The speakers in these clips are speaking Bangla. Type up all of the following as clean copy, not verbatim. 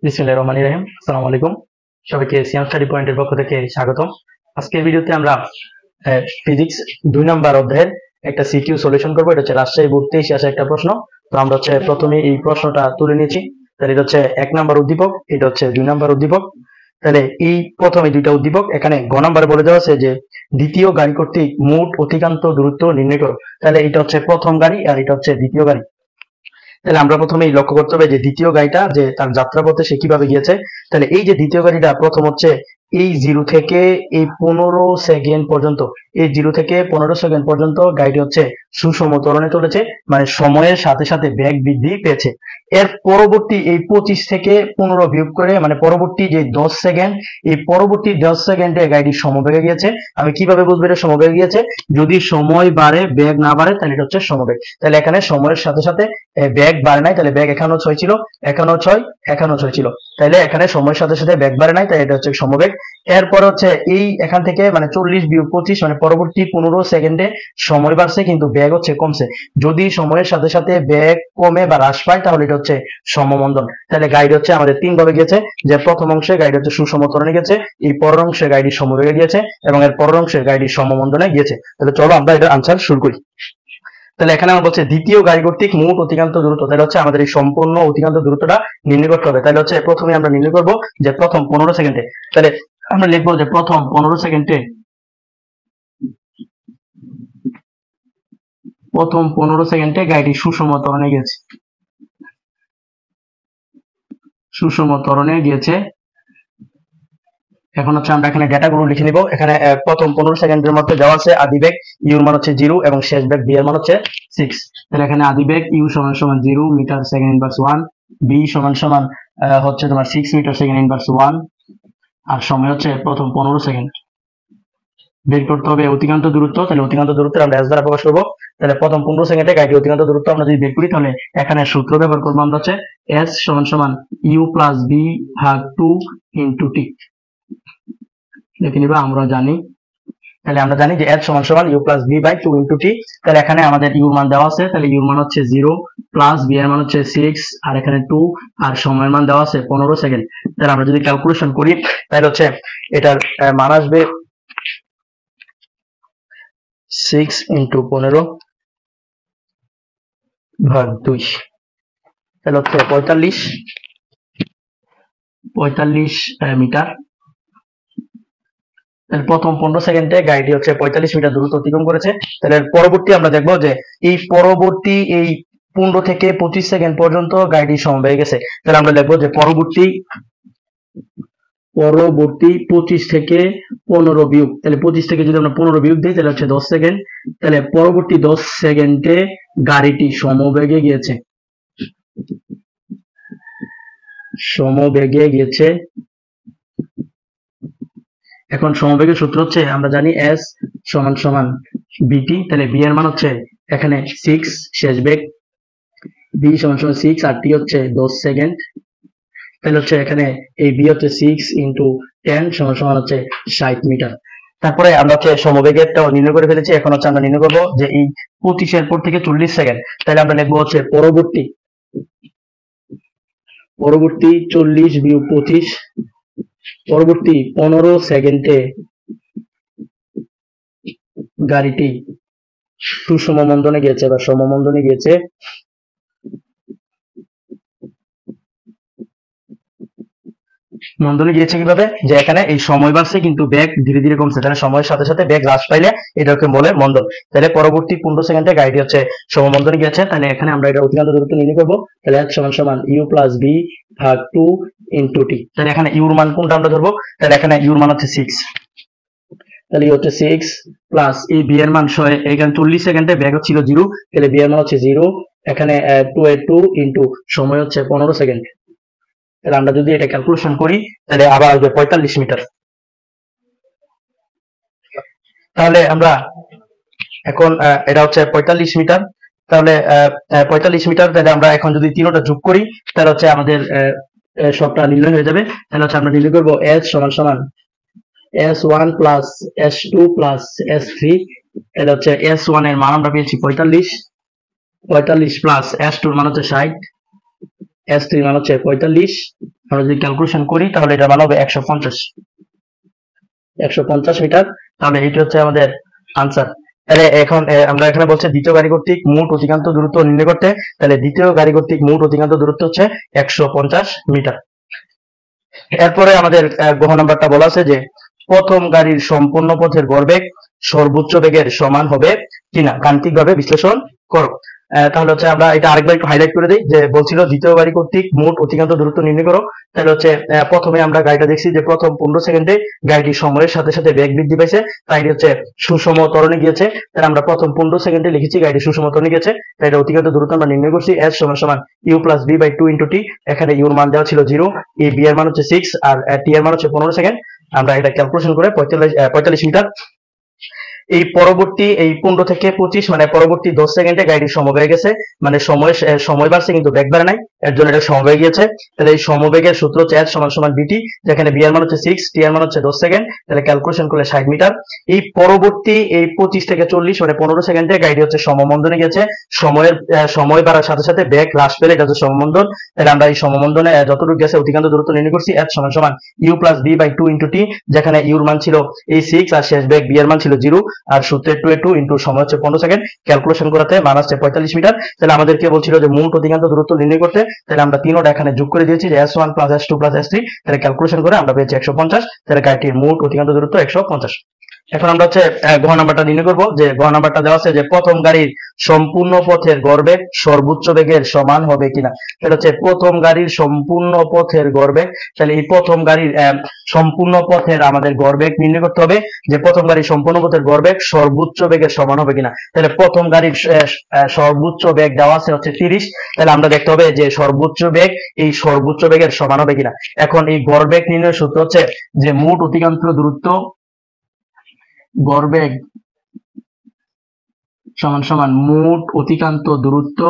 বিসমিল্লাহির রহমানির রহিম। আসসালামু আলাইকুম, সবাইকে সিয়াম স্টাডি পয়েন্টের পক্ষ থেকে স্বাগতম। আজকের ভিডিওতে আমরা ফিজিক্স 2 নম্বর অধ্যায়ের একটা সিকিউ সলিউশন করবো। এটা হচ্ছে রাজশাহী বোর্ড থেকে আসা একটা প্রশ্ন। তো আমরা প্রথমে এই প্রশ্নটা তুলে নিয়েছি। তাহলে এটা হচ্ছে 1 নম্বর উদ্দীপক, এটা হচ্ছে 2 নম্বর উদ্দীপক। তাহলে এই প্রথমে দুইটা উদ্দীপক, এখানে গ নাম্বারে বলে দেওয়া আছে যে দ্বিতীয় গাড়ি কর্তৃক মোট অতিক্রান্ত দূরত্ব নির্ণয় করো। তাহলে এটা হচ্ছে প্রথম গাড়ি আর এটা হচ্ছে দ্বিতীয় গাড়ি। তাহলে আমরা প্রথমেই লক্ষ্য করতে হবে যে দ্বিতীয় গাড়িটা যে তার যাত্রাপথে সে কিভাবে গিয়েছে। তাহলে এই যে দ্বিতীয় গাড়িটা প্রথম হচ্ছে এই 0 থেকে এই 15 সেকেন্ড পর্যন্ত, এই 0 থেকে 15 সেকেন্ড পর্যন্ত গাড়িটি হচ্ছে সুষম ত্বরণে চলেছে, মানে সময়ের সাথে সাথে বেগ বৃদ্ধি পেয়েছে। এর পরবর্তী এই 25 থেকে 15 বিয়োগ করে, মানে পরবর্তী যে 10 সেকেন্ড, এই পরবর্তী 10 সেকেন্ডে গাড়িটি সমবেগে গিয়েছে। আমি কিভাবে বুঝবো এটা সমবেগে গিয়েছে? যদি সময় বাড়ে বেগ না বাড়ে তাহলে এটা হচ্ছে সমবেগ। তাহলে এখানে সময়ের সাথে সাথে বেগ বাড়ে নাই, তাহলে বেগ এখানেও 6 ছিল, এখানেও 6, এখানেও 6 ছিল। তাহলে এখানে সময়ের সাথে সাথে বেগ বাড়ে নাই, তাই এটা হচ্ছে সমবেগ। এরপর হচ্ছে এই এখান থেকে মানে 40 বিয়োগ 25, মানে পরবর্তী 15 সেকেন্ডে সময় বাড়ছে কিন্তু বেগ হচ্ছে কমছে। যদি সময়ের সাথে সাথে বেগ কমে বা হ্রাস পায় তাহলে এটা হচ্ছে সমমন্দন। তাহলে গাড়ি হচ্ছে আমাদের 3 ভাবে গেছে, যে প্রথম অংশে গাড়ি হচ্ছে সুষম ত্বরণে গেছে, এই পরের অংশে গাড়ি সমবেগে গিয়েছে এবং এর পরের অংশে গাড়ি সমমন্দনে গিয়েছে। তাহলে চলো আমরা এটা আনসার শুরু করি। তাহলে এখানে আমরা বলছে দ্বিতীয় গাড়ি কর্তৃক মোট অতিক্রান্ত দূরত্ব, তাহলে হচ্ছে আমাদের এই সম্পূর্ণ অতিক্রান্ত দূরত্বটা নির্ণয় করতে হবে। তাহলে হচ্ছে প্রথমে আমরা নির্ণয় করব যে প্রথম 15 সেকেন্ডে। তাহলে আমরা লিখবো যে প্রথম 15 সেকেন্ডে, প্রথম 15 সেকেন্ডে গাড়িটি সুষম ত্বরণে গিয়েছে, সুষম ত্বরণে গিয়েছে। এখন হচ্ছে আমরা এখানে ডেটাগুলো লিখে নিব। এখানে প্রথম 15 সেকেন্ডের মধ্যে দেওয়া আছে আদি বেগ ইউর মান হচ্ছে 0 এবং শেষ বেগ বি এর মান হচ্ছে 6। তাহলে এখানে আদি বেগ ইউ সমান সমান 0 মিটার সেকেন্ড ইনভার্স 1, বি সমান সমান হচ্ছে তোমার 6 মিটার সেকেন্ড ইনভার্স 1, আর সময় হচ্ছে প্রথম 15 সেকেন্ড। বের করতে হবে অতিক্রান্ত দূরত্ব। তাহলে অতিক্রান্ত দূরত্ব আমরা এস দ্বারা প্রকাশ করবো। তাহলে প্রথম 15 সেকেন্ডে গাড়ির অতিক্রান্ত দূরত্ব আমরা যদি বের করি, তাহলে এখানে সূত্র ব্যবহার করবো আমরা হচ্ছে এস সমান সমান ইউ প্লাস বি ভাগ 2 ইন্টু টি। দেখে নিবা, আমরা জানি, তাহলে আমরা জানি যে এস সমান সমান u plus v by 2 into t. তাহলে এখানে আমাদের ইউর মান দেওয়া আছে, তাহলে ইউর মান হচ্ছে 0 প্লাস বি এর মান হচ্ছে 6 আর এখানে 2 আর সময়ের মান দেওয়া আছে 15 সেকেন্ড। তাহলে আমরা যদি ক্যালকুলেশন করি তাহলে হচ্ছে এটার মান আসবে 6 ইন্টু 15 ভাগ 2, তাহলে হচ্ছে 45 মিটার। প্রথম 15 সেকেন্ডে গাড়িটি হচ্ছে 45 মিটার দূরত্ব অতিক্রম করেছে। তাহলে পরবর্তী আমরা দেখবো যে এই পরবর্তী এই 15 থেকে 25 সেকেন্ড পর্যন্ত গাড়িটি সমবেগে গেছে। তাহলে আমরা দেখবো যে পরবর্তী 25 থেকে 15 বিয়োগ, তাহলে 25 থেকে যদি আমরা 15 বিয়োগ দিই তাহলে হচ্ছে 10 সেকেন্ড। তাহলে পরবর্তী 10 সেকেন্ডে গাড়িটি সমবেগে গিয়েছে, সমবেগে গিয়েছে। এখন সমবেগের সূত্র হচ্ছে আমরা জানি এস সমান সমান বিটি। তাহলে বি এর মান হচ্ছে এখানে 6 শেষ বেগ, বি সমান সমান 6 আর টি হচ্ছে 10 সেকেন্ড। তাহলে হচ্ছে এখানে এই বি হচ্ছে 6 ইন্টু 10 সমান সমান হচ্ছে 60 মিটার। তারপরে আমরা হচ্ছে সমবেগেরটাও নির্ণয় করে ফেলেছি। এখন হচ্ছে আমরা নির্ণয় করবো যে এই 25 এর পর থেকে 40 সেকেন্ড। তাহলে আমরা লিখবো হচ্ছে পরবর্তী 40 বিয়োগ 25, পরবর্তী 15 সেকেন্ডে গাড়িটি সুষম মন্দনে গিয়েছে বা সমমন্দনে গিয়েছে। মন্দনে গিয়েছে কিভাবে? যে এখানে এই সময় বাড়ছে কিন্তু বেগ ধীরে ধীরে কমছে, তাহলে সময়ের সাথে সাথে বেগ হ্রাস পাইলে এটাকে বলে মন্দন। তাহলে পরবর্তী 15 সেকেন্ডে গাড়িটি হচ্ছে সমমন্দনে গিয়েছে। তাহলে এখানে আমরা এটা অতিক্রান্ত দূরত্ব নির্ণয় করবো। তাহলে এস সমান সমান ইউ প্লাস বি ভাগ 2 ইন্টু টি। তাহলে এখানে ইউর মান কোনটা আমরা ধরবো? তাহলে এখানে ইউর মান হচ্ছে 6, তাহলে হচ্ছে 6 প্লাস এই বি এর মান এখানে 40 সেকেন্ডে বেগ ছিল 0, তাহলে বি এর মান হচ্ছে 0, এখানে 2 ইন্টু সময় হচ্ছে 15 সেকেন্ড। তাহলে আমরা যদি এটা ক্যালকুলেশন করি তাহলে আবার আসবে 45 মিটার। তাহলে আমরা এখন এটা হচ্ছে 45 মিটার। তাহলে 45 মিটার, তাহলে আমরা এখন যদি তিনটা যোগ করি তাহলে হচ্ছে আমাদের সবটা নির্ণয় হয়ে যাবে। তাহলে হচ্ছে আমরা নির্ণয় করবো এস সমান সমান S1 plus S2 plus S3। এটা হচ্ছে S1 এর মান আমরা পেয়েছি 45 প্লাস S2 এর মান হচ্ছে 60, S3 মান হচ্ছে 45। আমরা যদি ক্যালকুলেশন করি তাহলে এটা মান হবে 150 মিটার। তাহলে এটি হচ্ছে আমাদের আনসার। তাহলে এখন আমরা এখানে বলছে দ্বিতীয় গাড়ি কর্তৃক মোট অতিক্রান্ত দূরত্ব নির্ণয় করতে। তাহলে দ্বিতীয় গাড়ি কর্তৃক মোট অতিক্রান্ত দূরত্ব হচ্ছে 150 মিটার। এরপরে আমাদের গহ নাম্বারটা বলা আছে যে প্রথম গাড়ির সম্পূর্ণ পথের গড়বেগ সর্বোচ্চ বেগের সমান হবে কিনা গাণিতিকভাবে বিশ্লেষণ করো। তাহলে হচ্ছে আমরা এটা আরেকবার একটু হাইলাইট করে দিই যে বলছিল দ্বিতীয় গাড়ি কর্তৃক মোট অতিক্রান্ত দূরত্ব নির্ণয় করো। তাহলে হচ্ছে প্রথমে আমরা গাড়িটা দেখছি যে প্রথম 15 সেকেন্ডে গাড়িটি সময়ের সাথে সাথে বেগ বৃদ্ধি পাইছে, তাই হচ্ছে সুষম ত্বরণে গিয়েছে। তাহলে আমরা প্রথম 15 সেকেন্ডে লিখেছি গাড়িটি সুষম ত্বরণে গিয়েছে, তাই এটা অতিক্রান্ত দূরত্ব আমরা নির্ণয় করছি S সমান u plus v by 2 into t. এখানে ইউর মান দেওয়া ছিল 0, এই বি এর মান হচ্ছে 6 আর টি এর মান হচ্ছে 15 সেকেন্ড। আমরা এটা ক্যালকুলেশন করে 45 মিটার। এই পরবর্তী এই 15 থেকে 25 মানে পরবর্তী 10 সেকেন্ডে গাড়িটি সমবেগে গেছে, মানে সময় বাড়ছে কিন্তু বেগ বাড়ে নাই, এর জন্য এটা সমবেগে গিয়েছে। তাহলে এই সমবেগের সূত্র হচ্ছে h সমান বিটি, যেখানে বি এর মান হচ্ছে 6, টি এর মান হচ্ছে 10 সেকেন্ড। তাহলে ক্যালকুলেশন করলে 60 মিটার। এই পরবর্তী এই 25 থেকে 40 মানে 15 সেকেন্ডে গাড়িটি হচ্ছে সমমন্দনে গেছে, সময় বাড়ার সাথে সাথে বেগ হ্রাস পেলে এটা হচ্ছে সমমন্দন। তাহলে আমরা এই সমমন্দনে যতটুকু গেছে অতিক্রান্ত দূরত্ব নির্ণয় করছি h সমান u plus v by 2 into t, যেখানে ইউর মান ছিল এই 6 আর শেষ বেগ বি এর মান ছিল 0 আর সূত্রে 2 ইন্টু সময় হচ্ছে 15 সেকেন্ড। ক্যালকুলেশন করাতে মান আসছে 45 মিটার। তাহলে আমাদেরকে বলছিল যে মোট অতিক্রান্ত দূরত্ব নির্ণয় করতে, তাহলে আমরা তিনটা এখানে যোগ করে দিয়েছি যে s1 plus s2 plus s3। তাহলে ক্যালকুলেশন করে আমরা পেয়েছি 150। তাহলে গাড়িটির মোট অতিক্রান্ত দূরত্ব 150। এখন আমরা হচ্ছে গহ নাম্বারটা নির্ণয় করবো। যে গহ নাম্বারটা দেওয়া আছে যে প্রথম গাড়ির সম্পূর্ণ পথের গড়বেগ সর্বোচ্চ বেগের সমান হবে কিনা। এটা হচ্ছে প্রথম গাড়ির সম্পূর্ণ পথের গড়বেগ। তাহলে এই প্রথম গাড়ির সম্পূর্ণ পথের আমাদের গড়বেগ নির্ণয় করতে হবে যে প্রথম গাড়ির সম্পূর্ণ পথের গড়বেগ সর্বোচ্চ বেগের সমান হবে কিনা। তাহলে প্রথম গাড়ির সর্বোচ্চ বেগ দেওয়া আছে হচ্ছে 30। তাহলে আমরা দেখতে হবে যে সর্বোচ্চ বেগ এই সর্বোচ্চ বেগের সমান হবে কিনা। এখন এই গড়বেগ নির্ণয়ের সূত্র হচ্ছে যে মোট অতিক্রান্ত দূরত্ব গড়বেগ সমান মোট অতিক্রান্ত দূরত্ব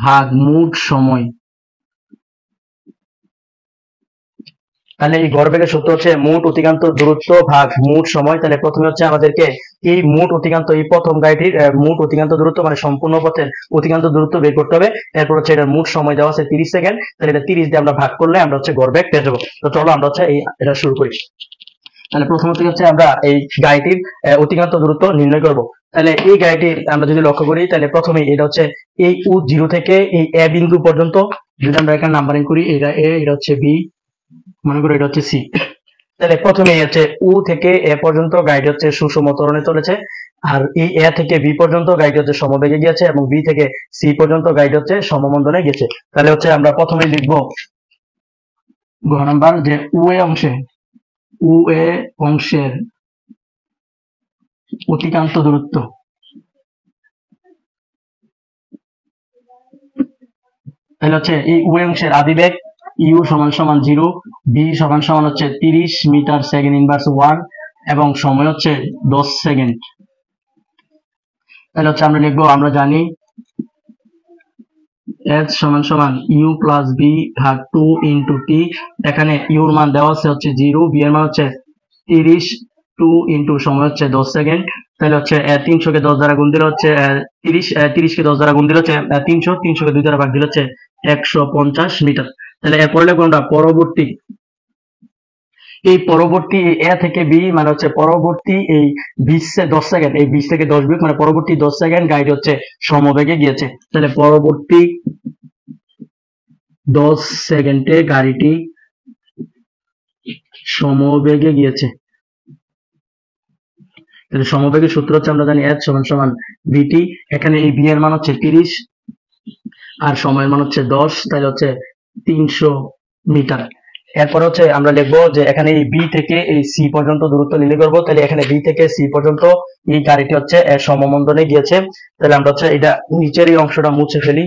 ভাগ মোট সময়। তাহলে এই গড়বেগের সূত্র হচ্ছে মোট অতিক্রান্ত দূরত্ব ভাগ মোট সময়। তাহলে প্রথমে হচ্ছে আমাদেরকে এই মোট অতিক্রান্ত এই প্রথম গাড়িটির মোট অতিক্রান্ত দূরত্ব মানে সম্পূর্ণ পথের অতিক্রান্ত দূরত্ব বের করতে হবে। এরপর হচ্ছে এটার মোট সময় দেওয়া আছে 30 সেকেন্ড। তাহলে এটা 30 দিয়ে আমরা ভাগ করলে আমরা হচ্ছে গড়বেগ পেয়ে যাবো। তো চলো আমরা হচ্ছে এটা শুরু করি। তাহলে প্রথমত হচ্ছে আমরা এই গাড়িটির অতিক্রান্ত দূরত্ব নির্ণয় করব। তাহলে এই গাড়িটির আমরা যদি লক্ষ্য করি তাহলে প্রথমে এটা হচ্ছে এই U0 থেকে এই এ বিন্দু পর্যন্ত যদি আমরা এখানে নাম্বারিং করি, এটা এ, এটা হচ্ছে বি, মনে করি এটা হচ্ছে সি। তাহলে প্রথমে হচ্ছে উ থেকে এ পর্যন্ত গাড়িটি হচ্ছে সুষম ত্বরণে চলেছে, আর এই এ থেকে বি পর্যন্ত গাড়িটি হচ্ছে সমবেগে গিয়েছে এবং বি থেকে সি পর্যন্ত গাড়িটি হচ্ছে সমমন্দনে গেছে। তাহলে হচ্ছে আমরা প্রথমে লিখবো গ নাম্বার যে উ এ অংশের অতিক্রান্ত দূরত্ব। তাহলে হচ্ছে এই উ অংশের আদিবেগ ইউ সমান 0, বি সমান হচ্ছে 30 মিটার সেকেন্ড ইনভার্স 1 এবং সময় হচ্ছে 10 সেকেন্ড। তাহলে হচ্ছে আমরা লিখবো, আমরা জানি s সমান u প্লাস b ভাগ 2 ইন্টু টি। এখানে ইউর মান দেওয়া আছে হচ্ছে 0, বি এর মান হচ্ছে 30, 2 ইন্টু সময় হচ্ছে 10 সেকেন্ড। তাহলে হচ্ছে 300 কে 10 দ্বারা গুণ দিলে হচ্ছে 30 কে 10 দ্বারা গুণ দিলে হচ্ছে 300 কে 2 দ্বারা ভাগ দিলে হচ্ছে 150 মিটার। তাহলে এরপরে লিখবো আমরা পরবর্তী এ থেকে বি মানে হচ্ছে পরবর্তী এই 20 থেকে 10 সেকেন্ড, এই 20 থেকে 10 বিয়োগ মানে পরবর্তী 10 সেকেন্ড গাড়িটি হচ্ছে সমবেগে গিয়েছে। তাহলে পরবর্তী 10 সেকেন্ডে গাড়িটি সমবেগে গিয়েছে। তাহলে সমবেগের সূত্র হচ্ছে আমরা জানি h সমান vt। এখানে এই বি এর মান হচ্ছে 30 আর সময়ের মান হচ্ছে 10, তাহলে হচ্ছে 300 মিটার। এরপর হচ্ছে আমরা লিখবো যে এখানে এই বি থেকে এই সি পর্যন্ত দূরত্ব নির্ণয় করবো। তাহলে এখানে বি থেকে সি পর্যন্ত এই গাড়িটি হচ্ছে সমমন্দনে গিয়েছে। তাহলে আমরা হচ্ছে এটা নিচের এই অংশটা মুছে ফেলি।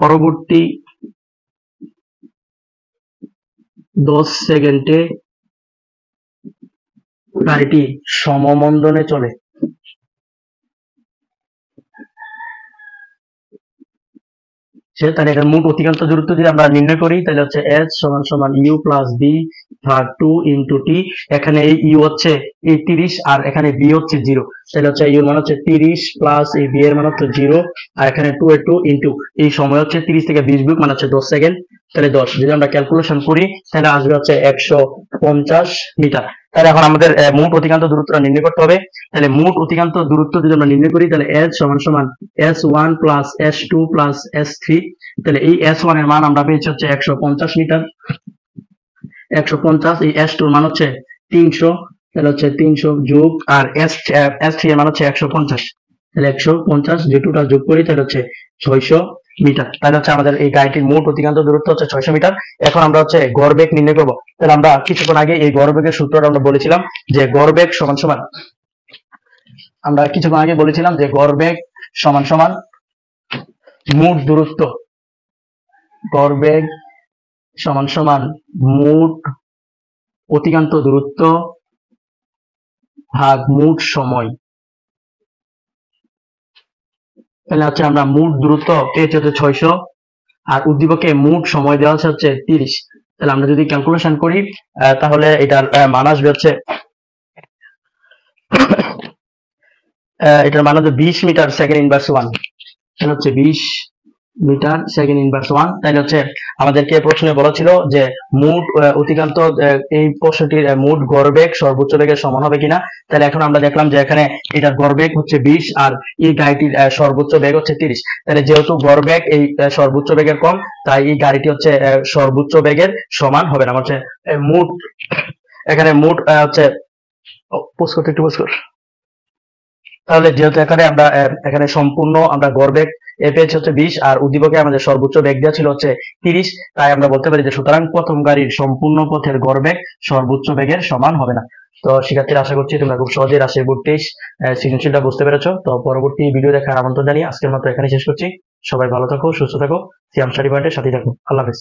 পরবর্তী 10 সেকেন্ডে গাড়িটি সমমন্দনে চলে। তাহলে এটার মোট অতিক্রান্ত দূরত্ব যদি আমরা নির্ণয় করি তাহলে হচ্ছে h সমান সমান u প্লাস b ভাগ 2 ইন্টু t। এখানে এই u হচ্ছে এই 30 আর এখানে b হচ্ছে 0, তাহলে হচ্ছে u এর মান হচ্ছে 30 প্লাস এই b এর মান হচ্ছে 0 আর এখানে 2 এর 2 ইন্টু এই সময় হচ্ছে 30 থেকে 20 বিয়োগ মানে হচ্ছে 10 সেকেন্ড, তাহলে 10 যদি আমরা ক্যালকুলেশন করি তাহলে আসবে হচ্ছে 150 মিটার। তাহলে এখন আমাদের মোট অতিক্রান্ত দূরত্বটা নির্ণয় করতে হবে। তাহলে মোট অতিক্রান্ত দূরত্ব যদি আমরা নির্ণয় করি তাহলে h সমান সমান s1 plus s2 plus s3। তাহলে এই s1 এর মান আমরা পেয়েছি হচ্ছে 150 মিটার, 150, এই s2 এর মান হচ্ছে 300, তাহলে হচ্ছে 300 যোগ আর s3 এর মান হচ্ছে 150, তাহলে 150 যে টোটাল যোগ করি তাহলে হচ্ছে 600 মিটার। তাহলে হচ্ছে আমাদের এই গাড়িটির মোট অতিক্রান্ত দূরত্ব হচ্ছে 600 মিটার। এখন আমরা হচ্ছে গড়বেগ নির্ণয় করবো। তাহলে আমরা কিছুক্ষণ আগে এই গড়বেগের সূত্রটা আমরা বলেছিলাম যে গড়বেগ সমান সমান, আমরা কিছুক্ষণ আগে বলেছিলাম যে গড়বেগ সমান সমান মোট দূরত্ব, গড়বেগ সমান সমান মোট অতিক্রান্ত দূরত্ব ভাগ মোট সময়। তাহলে হচ্ছে আমরা মোট দূরত্ব পেয়েছি হচ্ছে 600 আর উদ্দীপকে মোট সময় দেওয়া হচ্ছে 30। তাহলে আমরা যদি ক্যালকুলেশন করি তাহলে এটার মান আসবে হচ্ছে এটার মান হচ্ছে 20 মিটার সেকেন্ড ইনভার্স 1, তাহলে হচ্ছে 20 মিটার সেকেন্ড ইনভার্স 1। তাহলে হচ্ছে আমাদেরকে প্রশ্নে বলা ছিল যে মোট অতিক্রান্ত এই প্রশ্নটির মোট গড়বেগ সর্বোচ্চ বেগের সমান হবে কিনা। তাহলে এখন আমরা দেখলাম যে এখানে এটার গড়বেগ হচ্ছে 20 আর এই গাড়িটির সর্বোচ্চ বেগ হচ্ছে 30। তাহলে যেহেতু গড়বেগ এই সর্বোচ্চ বেগের কম তাই এই গাড়িটি হচ্ছে সর্বোচ্চ বেগের সমান হবে না। হচ্ছে মোট এখানে মোট হচ্ছে পোস্ট করতে একটু পোস্ট কর। তাহলে যেহেতু এখানে সম্পূর্ণ আমরা গড়বেগ পেয়েছি হচ্ছে 20 আর উদ্দীপকে আমাদের সর্বোচ্চ বেগ দেওয়া ছিল হচ্ছে 30, তাই আমরা বলতে পারি যে সুতরাং প্রথম গাড়ির সম্পূর্ণ পথের গড়বেগ সর্বোচ্চ বেগের সমান হবে না। তো শিক্ষার্থীরা আশা করছি তোমরা খুব সহজেই রাশির বোর্ড 23 সৃজনশীলটা বুঝতে পেরেছো। তো পরবর্তী ভিডিও দেখার আমন্ত্রণ জানিয়ে আজকের মতো এখানে শেষ করছি। সবাই ভালো থাকো, সুস্থ থাকো, সিয়াম স্টাডি পয়েন্টের সাথে থাকো। আল্লাহ হাফেজ।